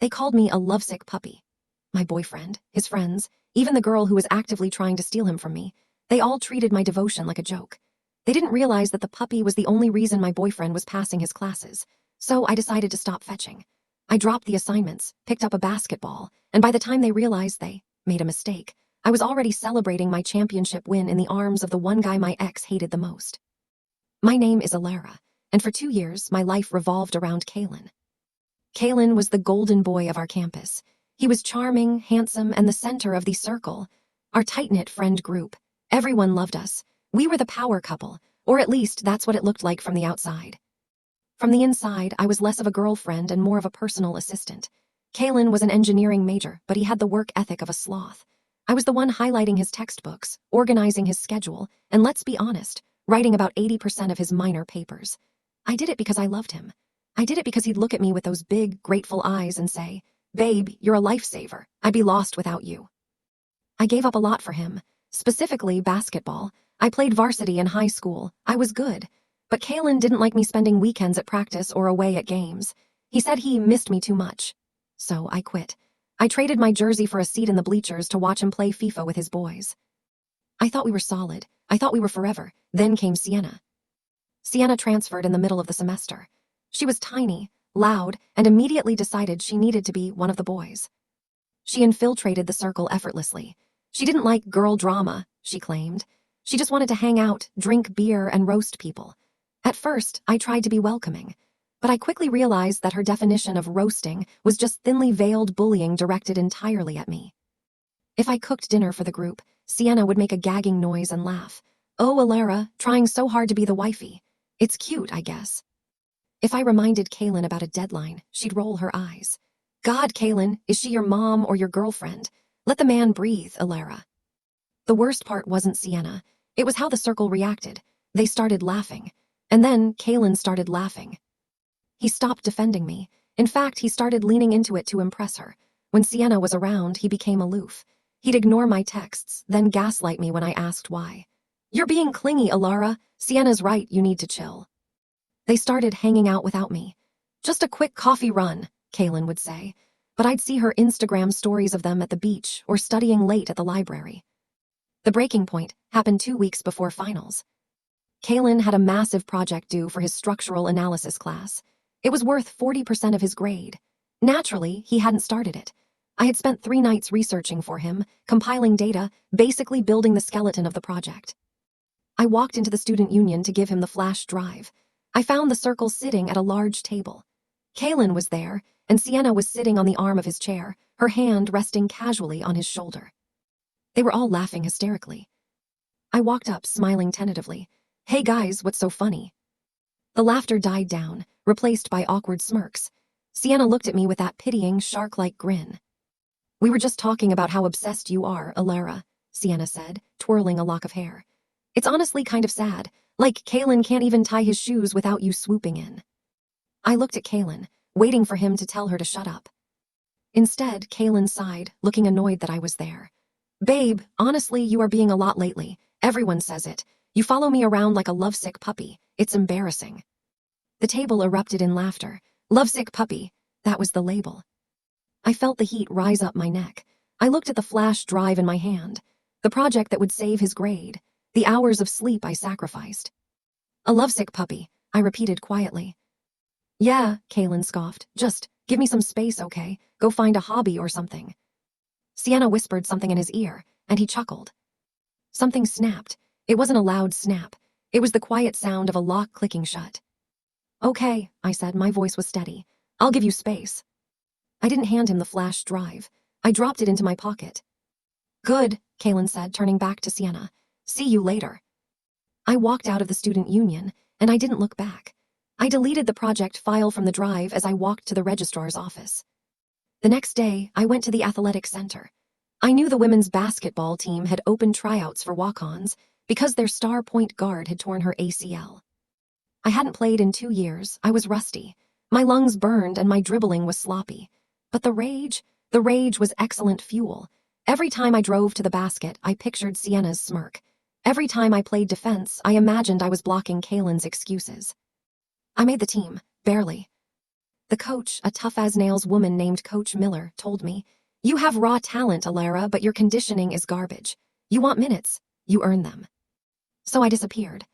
They called me a lovesick puppy. My boyfriend, his friends, even the girl who was actively trying to steal him from me, they all treated my devotion like a joke. They didn't realize that the puppy was the only reason my boyfriend was passing his classes, so I decided to stop fetching. I dropped the assignments, picked up a basketball, and by the time they realized they made a mistake, I was already celebrating my championship win in the arms of the one guy my ex hated the most. My name is Alara, and for 2 years, my life revolved around Kalen. Kalen was the golden boy of our campus. He was charming, handsome, and the center of the circle, our tight-knit friend group. Everyone loved us. We were the power couple, or at least that's what it looked like from the outside. From the inside, I was less of a girlfriend and more of a personal assistant. Kalen was an engineering major, but he had the work ethic of a sloth. I was the one highlighting his textbooks, organizing his schedule, and let's be honest, writing about 80% of his minor papers. I did it because I loved him. I did it because he'd look at me with those big, grateful eyes and say, "Babe, you're a lifesaver. I'd be lost without you." I gave up a lot for him, specifically basketball. I played varsity in high school. I was good. But Kalen didn't like me spending weekends at practice or away at games. He said he missed me too much. So I quit. I traded my jersey for a seat in the bleachers to watch him play FIFA with his boys. I thought we were solid. I thought we were forever. Then came Sienna. Sienna transferred in the middle of the semester. She was tiny, loud, and immediately decided she needed to be one of the boys. She infiltrated the circle effortlessly. She didn't like girl drama, she claimed. She just wanted to hang out, drink beer, and roast people. At first, I tried to be welcoming, but I quickly realized that her definition of roasting was just thinly veiled bullying directed entirely at me. If I cooked dinner for the group, Sienna would make a gagging noise and laugh. "Oh, Alara, trying so hard to be the wifey. It's cute, I guess." If I reminded Kalen about a deadline, she'd roll her eyes. "God, Kalen, is she your mom or your girlfriend? Let the man breathe, Alara." The worst part wasn't Sienna. It was how the circle reacted. They started laughing. And then Kalen started laughing. He stopped defending me. In fact, he started leaning into it to impress her. When Sienna was around, he became aloof. He'd ignore my texts, then gaslight me when I asked why. "You're being clingy, Alara. Sienna's right, you need to chill." They started hanging out without me. "Just a quick coffee run," Kalen would say, but I'd see her Instagram stories of them at the beach or studying late at the library. The breaking point happened 2 weeks before finals. Kalen had a massive project due for his structural analysis class. It was worth 40% of his grade. Naturally, he hadn't started it. I had spent 3 nights researching for him, compiling data, basically building the skeleton of the project. I walked into the student union to give him the flash drive. I found the circle sitting at a large table. Kalen was there, and Sienna was sitting on the arm of his chair, her hand resting casually on his shoulder. They were all laughing hysterically. I walked up, smiling tentatively. "Hey guys, what's so funny?" The laughter died down, replaced by awkward smirks. Sienna looked at me with that pitying, shark-like grin. "We were just talking about how obsessed you are, Alara," Sienna said, twirling a lock of hair. "It's honestly kind of sad, like Kalen can't even tie his shoes without you swooping in." I looked at Kalen, waiting for him to tell her to shut up. Instead, Kalen sighed, looking annoyed that I was there. "Babe, honestly, you are being a lot lately. Everyone says it. You follow me around like a lovesick puppy. It's embarrassing." The table erupted in laughter. Lovesick puppy. That was the label. I felt the heat rise up my neck. I looked at the flash drive in my hand. The project that would save his grade. The hours of sleep I sacrificed. "A lovesick puppy," I repeated quietly. "Yeah," Kalen scoffed. "Just give me some space, okay? Go find a hobby or something." Sienna whispered something in his ear, and he chuckled. Something snapped. It wasn't a loud snap. It was the quiet sound of a lock clicking shut. "Okay," I said, my voice was steady. "I'll give you space." I didn't hand him the flash drive. I dropped it into my pocket. "Good," Kalen said, turning back to Sienna. "See you later." I walked out of the student union, and I didn't look back. I deleted the project file from the drive as I walked to the registrar's office. The next day, I went to the athletic center. I knew the women's basketball team had opened tryouts for walk-ons because their star point guard had torn her ACL. I hadn't played in 2 years. I was rusty. My lungs burned and my dribbling was sloppy. But the rage was excellent fuel. Every time I drove to the basket, I pictured Sienna's smirk. Every time I played defense, I imagined I was blocking Kalen's excuses. I made the team, barely. The coach, a tough-as-nails woman named Coach Miller, told me, "You have raw talent, Alara, but your conditioning is garbage. You want minutes. You earn them." So I disappeared.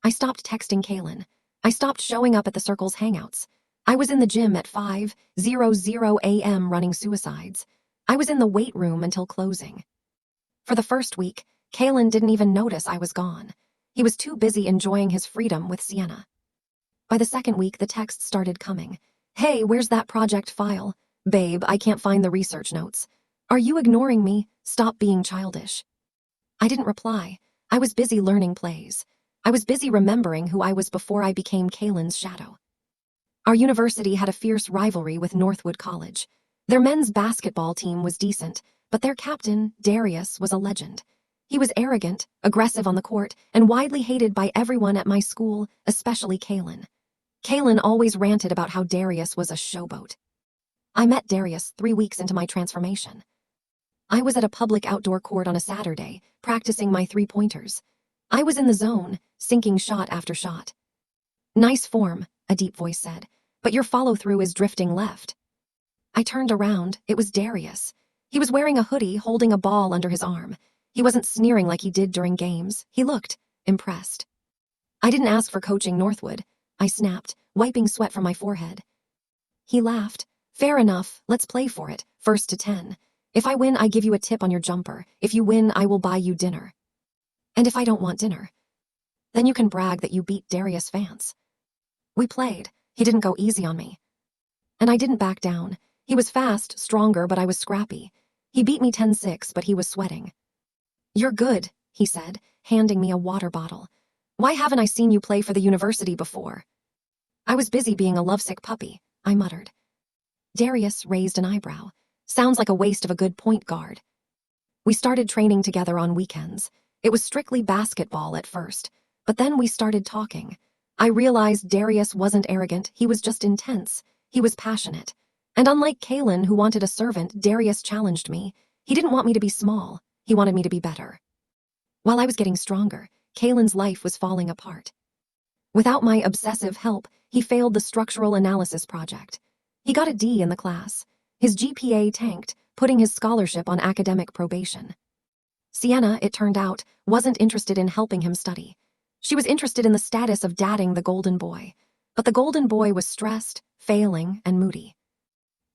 I stopped texting Kaylin. I stopped showing up at the circle's hangouts. I was in the gym at 5:00 a.m. running suicides. I was in the weight room until closing. For the first week, Kaylin didn't even notice I was gone. He was too busy enjoying his freedom with Sienna. By the second week, the texts started coming. "Hey, where's that project file? Babe, I can't find the research notes. Are you ignoring me? Stop being childish." I didn't reply. I was busy learning plays. I was busy remembering who I was before I became Kaylin's shadow. Our university had a fierce rivalry with Northwood College. Their men's basketball team was decent, but their captain, Darius, was a legend. He was arrogant, aggressive on the court, and widely hated by everyone at my school, especially Kaylin. Kaylin always ranted about how Darius was a showboat. I met Darius 3 weeks into my transformation. I was at a public outdoor court on a Saturday, practicing my three-pointers. I was in the zone, sinking shot after shot. "Nice form," a deep voice said, "but your follow-through is drifting left." I turned around. It was Darius. He was wearing a hoodie, holding a ball under his arm. He wasn't sneering like he did during games. He looked impressed. "I didn't ask for coaching Northwood," I snapped, wiping sweat from my forehead. He laughed. "Fair enough, let's play for it, 1st to 10. If I win, I give you a tip on your jumper. If you win, I will buy you dinner. And if I don't want dinner, then you can brag that you beat Darius Vance." We played. He didn't go easy on me. And I didn't back down. He was fast, stronger, but I was scrappy. He beat me 10-6, but he was sweating. "You're good," he said, handing me a water bottle. "Why haven't I seen you play for the university before?" "I was busy being a lovesick puppy," I muttered. Darius raised an eyebrow. "Sounds like a waste of a good point guard." We started training together on weekends. It was strictly basketball at first, but then we started talking. I realized Darius wasn't arrogant, he was just intense. He was passionate. And unlike Kaylin, who wanted a servant, Darius challenged me. He didn't want me to be small. He wanted me to be better. While I was getting stronger, Kaylin's life was falling apart. Without my obsessive help, he failed the structural analysis project. He got a D in the class. His GPA tanked, putting his scholarship on academic probation. Sienna, it turned out, wasn't interested in helping him study. She was interested in the status of dating the golden boy. But the golden boy was stressed, failing, and moody.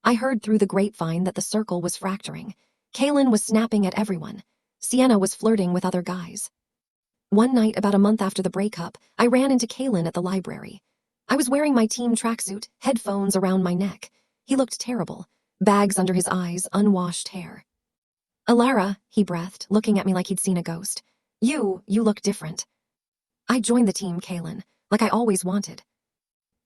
I heard through the grapevine that the circle was fracturing. Kaylin was snapping at everyone. Sienna was flirting with other guys. One night, about a month after the breakup, I ran into Kaylin at the library. I was wearing my team tracksuit, headphones around my neck. He looked terrible. Bags under his eyes, unwashed hair. "Alara," he breathed, looking at me like he'd seen a ghost. You look different." I joined the team, Kaylin, like I always wanted.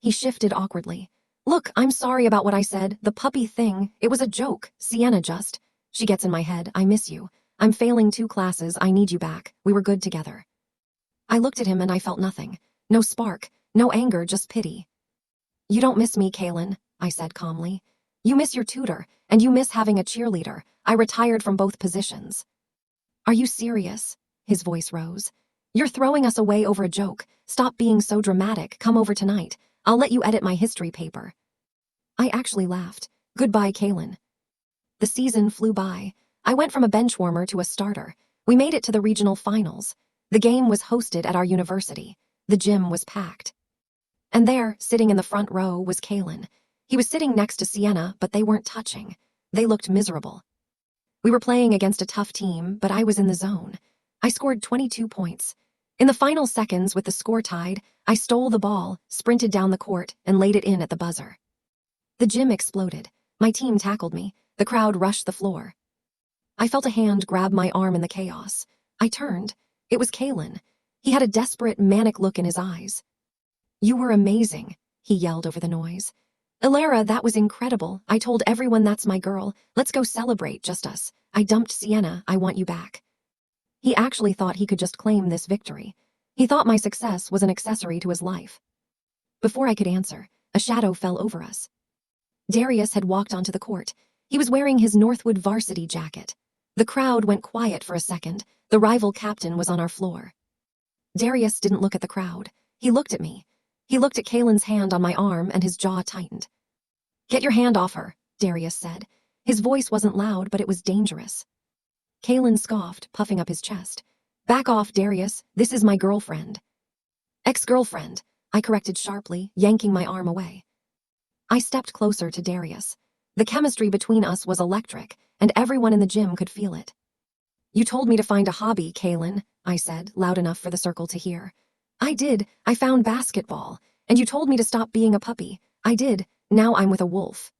He shifted awkwardly. "Look, I'm sorry about what I said. The puppy thing, it was a joke. Sienna just. She gets in my head. I miss you. I'm failing 2 classes. I need you back. We were good together." I looked at him and I felt nothing. No spark, no anger, just pity. "You don't miss me, Kaylin," I said calmly. "You miss your tutor, and you miss having a cheerleader. I retired from both positions." "Are you serious?" His voice rose. "You're throwing us away over a joke. Stop being so dramatic. Come over tonight. I'll let you edit my history paper." I actually laughed. Goodbye, Kaylin. The season flew by. I went from a bench warmer to a starter. We made it to the regional finals. The game was hosted at our university. The gym was packed. And there, sitting in the front row, was Kaylin. He was sitting next to Sienna, but they weren't touching. They looked miserable. We were playing against a tough team, but I was in the zone. I scored 22 points. In the final seconds, with the score tied, I stole the ball, sprinted down the court, and laid it in at the buzzer. The gym exploded. My team tackled me. The crowd rushed the floor. I felt a hand grab my arm in the chaos. I turned. It was Kaylin. He had a desperate, manic look in his eyes. "You were amazing," he yelled over the noise. "Alara, that was incredible. I told everyone that's my girl. Let's go celebrate, just us. I dumped Sienna. I want you back." He actually thought he could just claim this victory. He thought my success was an accessory to his life. Before I could answer, a shadow fell over us. Darius had walked onto the court. He was wearing his Northwood varsity jacket. The crowd went quiet for a second. The rival captain was on our floor. Darius didn't look at the crowd. He looked at me. He looked at Kaylin's hand on my arm, and his jaw tightened. Get your hand off her, Darius said. His voice wasn't loud, but it was dangerous. Kaylin scoffed, puffing up his chest. Back off, Darius. This is my girlfriend. Ex-girlfriend, I corrected sharply, yanking my arm away. I stepped closer to Darius. The chemistry between us was electric, and everyone in the gym could feel it. You told me to find a hobby, Kaylin, I said, loud enough for the circle to hear. I did. I found basketball. And you told me to stop being a puppy. I did. Now I'm with a wolf.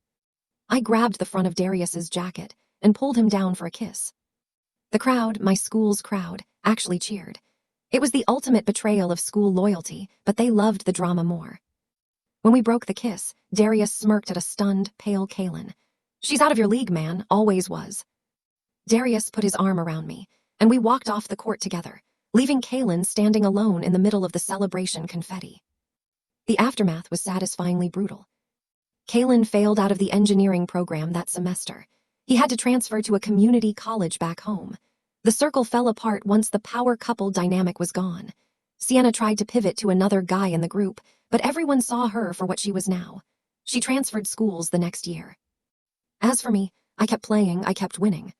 I grabbed the front of Darius's jacket and pulled him down for a kiss. The crowd, my school's crowd, actually cheered. It was the ultimate betrayal of school loyalty, but they loved the drama more. When we broke the kiss, Darius smirked at a stunned, pale Kaylin. She's out of your league, man, always was. Darius put his arm around me, and we walked off the court together, leaving Kaylin standing alone in the middle of the celebration confetti. The aftermath was satisfyingly brutal. Kaylin failed out of the engineering program that semester. He had to transfer to a community college back home. The circle fell apart once the power couple dynamic was gone. Sienna tried to pivot to another guy in the group, but everyone saw her for what she was now. She transferred schools the next year. As for me, I kept playing, I kept winning.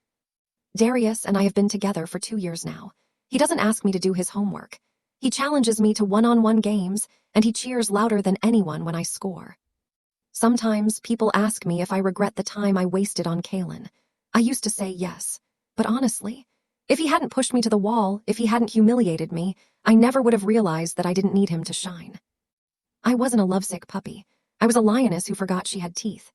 Darius and I have been together for 2 years now. He doesn't ask me to do his homework. He challenges me to one-on-one games, and he cheers louder than anyone when I score. Sometimes people ask me if I regret the time I wasted on Kaylin. I used to say yes, but honestly, if he hadn't pushed me to the wall, if he hadn't humiliated me, I never would have realized that I didn't need him to shine. I wasn't a lovesick puppy. I was a lioness who forgot she had teeth.